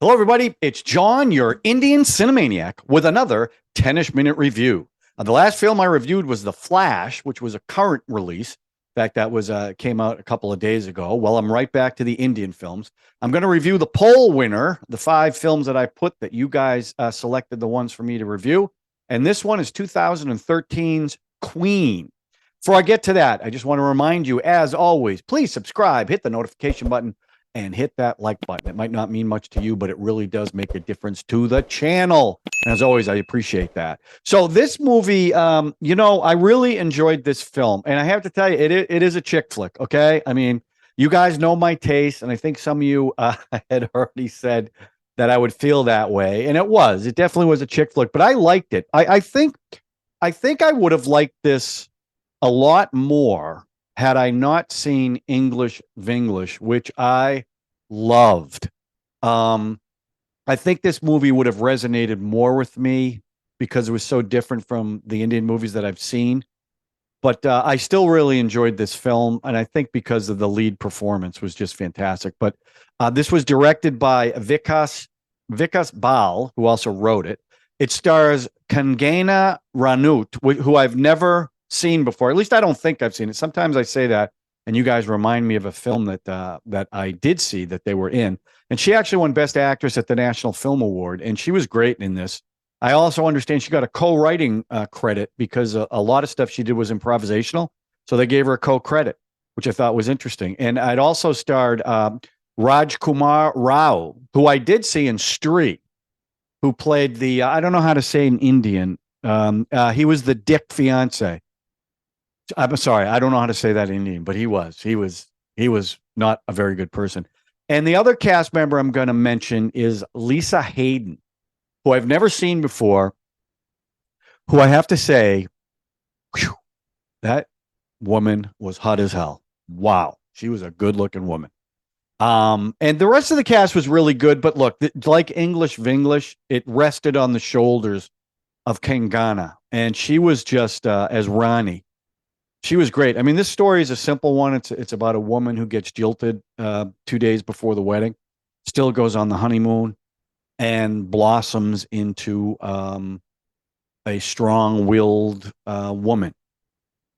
Hello, everybody. It's John, your Indian cinemaniac, with another 10ish-Minute review. The last film I reviewed was The Flash, which was a current release. In fact, that was came out a couple of days ago. Well, I'm right back to the Indian films. I'm going to review the poll winner, the 5 films that I put that you guys selected the ones for me to review. And this one is 2013's Queen. Before I get to that, I just want to remind you, as always, please subscribe, hit the notification button, and hit that like button. It might not mean much to you, but it really does make a difference to the channel. And as always, I appreciate that. So this movie, I really enjoyed this film. And I have to tell you, it is a chick flick, okay? I mean, you guys know my taste, and I think some of you had already said that I would feel that way. And it was. It definitely was a chick flick, but I liked it. I think I would have liked this a lot more had I not seen English Vinglish, which I loved. I think this movie would have resonated more with me because it was so different from the Indian movies that I've seen. But I still really enjoyed this film, and I think because of the lead performance was just fantastic. But this was directed by Vikas Bahi, who also wrote it. It stars Kangana Ranaut, who I've never seen before. At least I don't think I've seen it. Sometimes I say that, and you guys remind me of a film that I did see that they were in. And she actually won Best Actress at the National Film Award, and she was great in this. I also understand she got a co-writing credit because a lot of stuff she did was improvisational, so they gave her a co-credit, which I thought was interesting. And I'd also starred Rajkummar Rao, who I did see in Stree, who played the I don't know how to say in Indian. He was the dick fiance. I'm sorry, I don't know how to say that in Indian, but he was not a very good person. And the other cast member I'm going to mention is Lisa Haydon, who I've never seen before, who I have to say, whew, that woman was hot as hell. Wow, she was a good-looking woman. And the rest of the cast was really good, but look, like English Vinglish, it rested on the shoulders of Kangana, and she was just as Rani. She was great. I mean, this story is a simple one. It's about a woman who gets jilted 2 days before the wedding, still goes on the honeymoon, and blossoms into a strong-willed woman.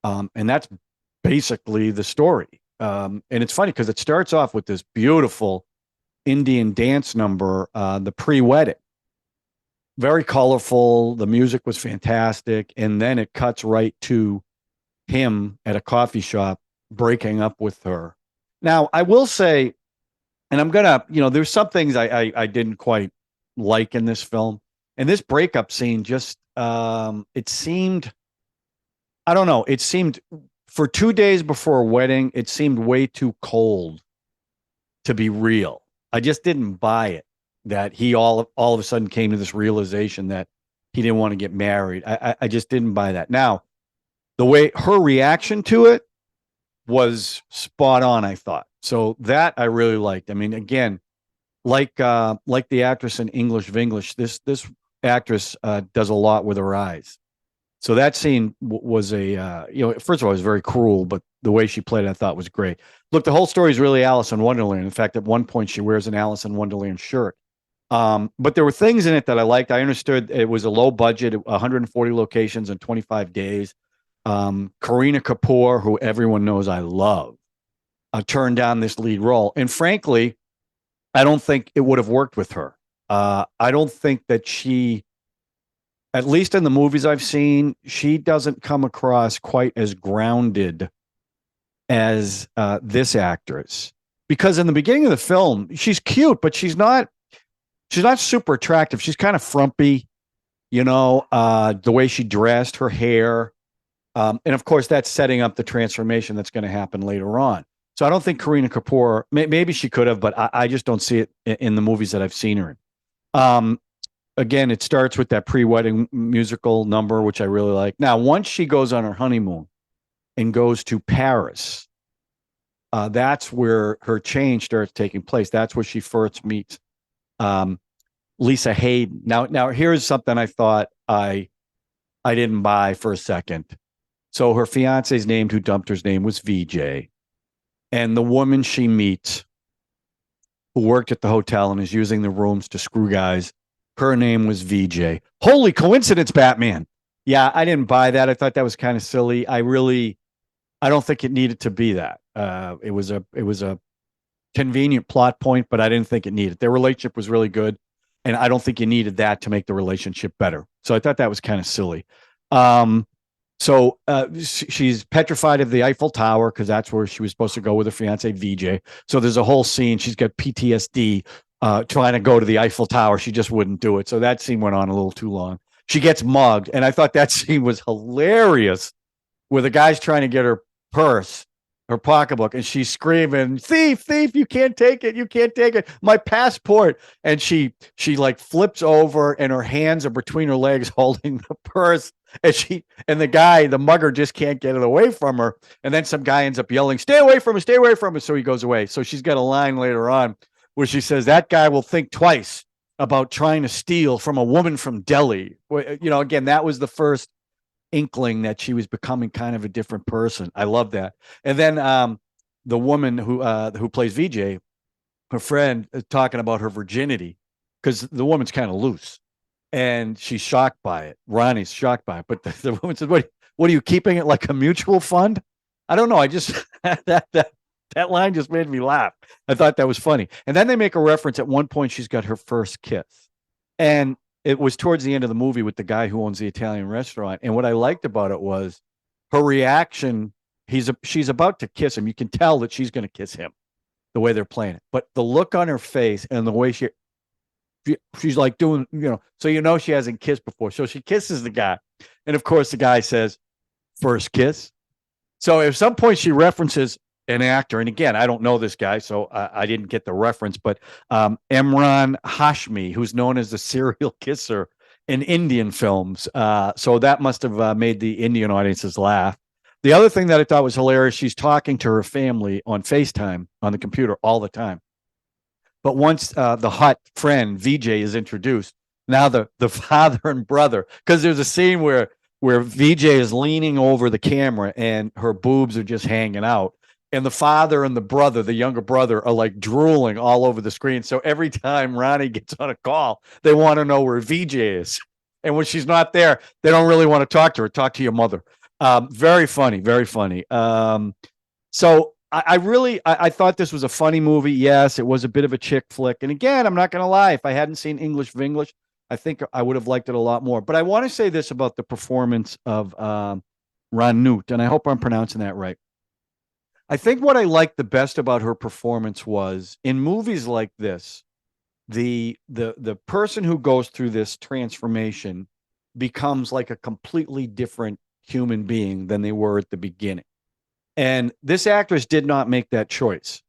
And that's basically the story. And it's funny because it starts off with this beautiful Indian dance number, the pre-wedding. Very colorful. The music was fantastic. And then it cuts right to him at a coffee shop breaking up with her. Now, I will say, and I'm gonna, there's some things I didn't quite like in this film, and this breakup scene just it seemed, I don't know, it seemed for 2 days before a wedding, it seemed way too cold to be real. I just didn't buy it that he all of a sudden came to this realization that he didn't want to get married. I just didn't buy that. Now, the way her reaction to it was spot on, I thought. So that I really liked. I mean, again, like the actress in English Vinglish, this actress does a lot with her eyes. So that scene was first of all, it was very cruel, but the way she played it, I thought was great. Look, the whole story is really Alice in Wonderland. In fact, at one point, she wears an Alice in Wonderland shirt. But there were things in it that I liked. I understood it was a low budget, 140 locations in 25 days. Kareena Kapoor, who everyone knows I love, turned down this lead role. And frankly, I don't think it would have worked with her. I don't think that she, at least in the movies I've seen, she doesn't come across quite as grounded as this actress. Because in the beginning of the film, she's cute, but she's not super attractive. She's kind of frumpy, the way she dressed, her hair. And of course, that's setting up the transformation that's going to happen later on. So I don't think Kareena Kapoor, maybe she could have, but I just don't see it in the movies that I've seen her in. Again, it starts with that pre-wedding musical number, which I really like. Now, once she goes on her honeymoon and goes to Paris, that's where her change starts taking place. That's where she first meets Lisa Haydon. Now here's something I thought I didn't buy for a second. So her fiance's name, who dumped her, name was VJ. And the woman she meets who worked at the hotel and is using the rooms to screw guys. Her name was VJ. Holy coincidence, Batman. Yeah, I didn't buy that. I thought that was kind of silly. I don't think it needed to be that. It was a convenient plot point, but I didn't think it needed. Their relationship was really good, and I don't think you needed that to make the relationship better. So I thought that was kind of silly. She's petrified of the Eiffel Tower because that's where she was supposed to go with her fiance VJ. So there's a whole scene. She's got PTSD trying to go to the Eiffel Tower. She just wouldn't do it. So that scene went on a little too long. She gets mugged, and I thought that scene was hilarious, where the guy's trying to get her purse, her pocketbook, and she's screaming, "Thief, thief, you can't take it, you can't take it, my passport." And she like flips over and her hands are between her legs holding the purse, and the mugger just can't get it away from her. And then some guy ends up yelling, "Stay away from her, stay away from her." So he goes away. So she's got a line later on where she says, "That guy will think twice about trying to steal from a woman from Delhi." Again, that was the first inkling that she was becoming kind of a different person. I love that. And then the woman who plays VJ, her friend, is talking about her virginity because the woman's kind of loose, and she's shocked by it. Ronnie's shocked by it, but the woman says, "What are you keeping it like a mutual fund?" I don't know. I just that line just made me laugh. I thought that was funny. And then they make a reference at one point. She's got her first kiss, and it was towards the end of the movie with the guy who owns the Italian restaurant. And what I liked about it was her reaction. She's about to kiss him. You can tell that she's going to kiss him the way they're playing it. But the look on her face and the way she's like doing, so she hasn't kissed before. So she kisses the guy. And of course, the guy says, "First kiss." So at some point she references an actor. And again, I don't know this guy, so I didn't get the reference, but Emran Hashmi, who's known as the serial kisser in Indian films. So that must have made the Indian audiences laugh. The other thing that I thought was hilarious, she's talking to her family on FaceTime on the computer all the time. But once the hot friend VJ is introduced, now the father and brother, because there's a scene where VJ is leaning over the camera and her boobs are just hanging out. And the father and the brother, the younger brother, are like drooling all over the screen. So every time Ronnie gets on a call, they want to know where VJ is. And when she's not there, they don't really want to talk to her. Talk to your mother. Very funny, very funny. So I thought this was a funny movie. Yes, it was a bit of a chick flick. And again, I'm not going to lie. If I hadn't seen English Vinglish, I think I would have liked it a lot more. But I want to say this about the performance of Ranaut, and I hope I'm pronouncing that right. I think what I liked the best about her performance was in movies like this, the person who goes through this transformation becomes like a completely different human being than they were at the beginning. And this actress did not make that choice.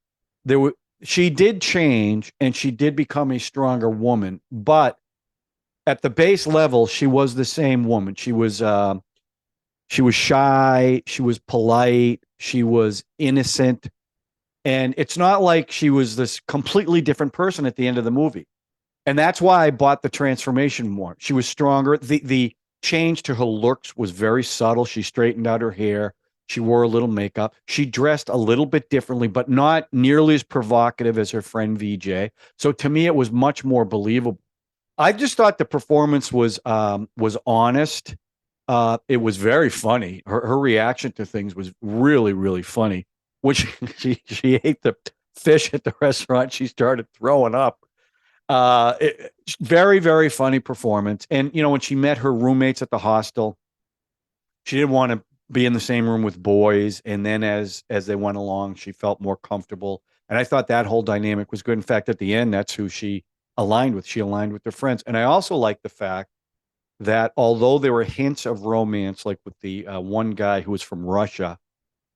She did change and she did become a stronger woman, but at the base level, she was the same woman. She was shy, she was polite, she was innocent. And it's not like she was this completely different person at the end of the movie. And that's why I bought the transformation more. She was stronger. The change to her looks was very subtle. She straightened out her hair. She wore a little makeup. She dressed a little bit differently, but not nearly as provocative as her friend VJ. So to me, it was much more believable. I just thought the performance was honest. It was very funny. Her reaction to things was really, really funny. When she ate the fish at the restaurant, she started throwing up. Very, very funny performance. And when she met her roommates at the hostel, she didn't want to be in the same room with boys. And then as they went along, she felt more comfortable. And I thought that whole dynamic was good. In fact, at the end, that's who she aligned with. She aligned with her friends. And I also like the fact that although there were hints of romance, like with the one guy who was from Russia,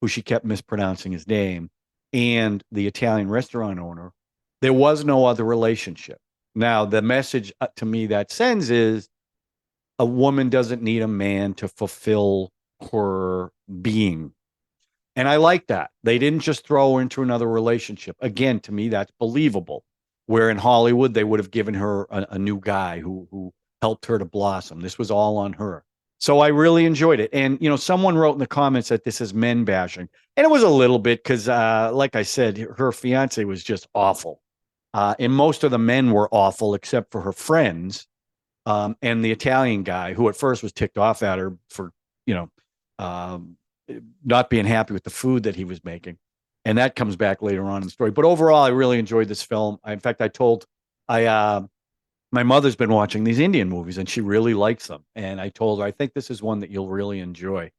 who she kept mispronouncing his name, and the Italian restaurant owner, there was no other relationship. Now, the message to me that sends is a woman doesn't need a man to fulfill her being. And I like that. They didn't just throw her into another relationship. Again, to me, that's believable. Where in Hollywood, they would have given her a new guy who helped her to blossom. This was all on her. So I really enjoyed it. And, someone wrote in the comments that this is men bashing. And it was a little bit because, like I said, her fiance was just awful. And most of the men were awful except for her friends, and the Italian guy who at first was ticked off at her for, you know, um, not being happy with the food that he was making. And that comes back later on in the story. But overall, I really enjoyed this film. In fact, my mother's been watching these Indian movies and she really likes them. And I told her, I think this is one that you'll really enjoy.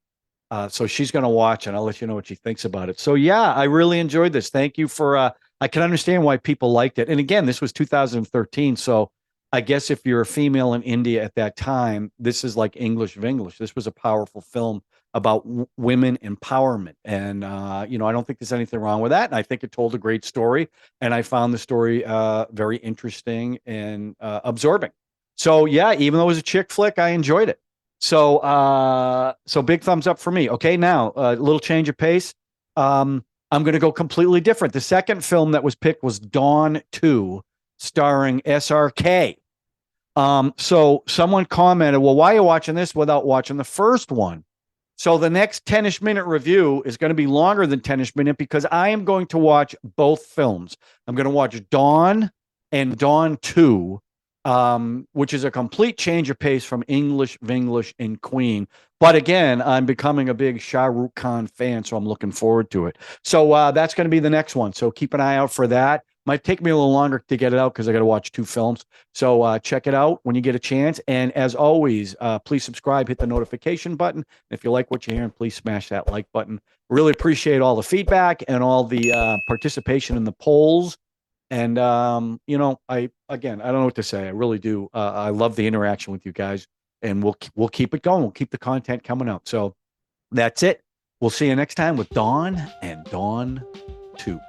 So she's going to watch and I'll let you know what she thinks about it. So yeah, I really enjoyed this. Thank you for, I can understand why people liked it. And again, this was 2013. So I guess if you're a female in India at that time, this is like English Vinglish. This was a powerful film about women empowerment. And, you know, I don't think there's anything wrong with that. And I think it told a great story. And I found the story very interesting and absorbing. So yeah, even though it was a chick flick, I enjoyed it. So big thumbs up for me. Okay, now a little change of pace. I'm going to go completely different. The second film that was picked was Dawn 2, starring SRK. So someone commented, well, why are you watching this without watching the first one? So the next 10ish-minute review is going to be longer than 10ish-minute because I am going to watch both films. I'm going to watch Dawn and Dawn 2, which is a complete change of pace from English, Vinglish, and Queen. But again, I'm becoming a big Shah Rukh Khan fan, so I'm looking forward to it. So that's going to be the next one. So keep an eye out for that. Might take me a little longer to get it out because I got to watch 2 films. So check it out when you get a chance. And as always, please subscribe, hit the notification button. If you like what you're hearing, please smash that like button. Really appreciate all the feedback and all the participation in the polls. And you know, I don't know what to say. I really do. I love the interaction with you guys, and we'll keep it going. We'll keep the content coming out. So that's it. We'll see you next time with Dawn and Dawn 2.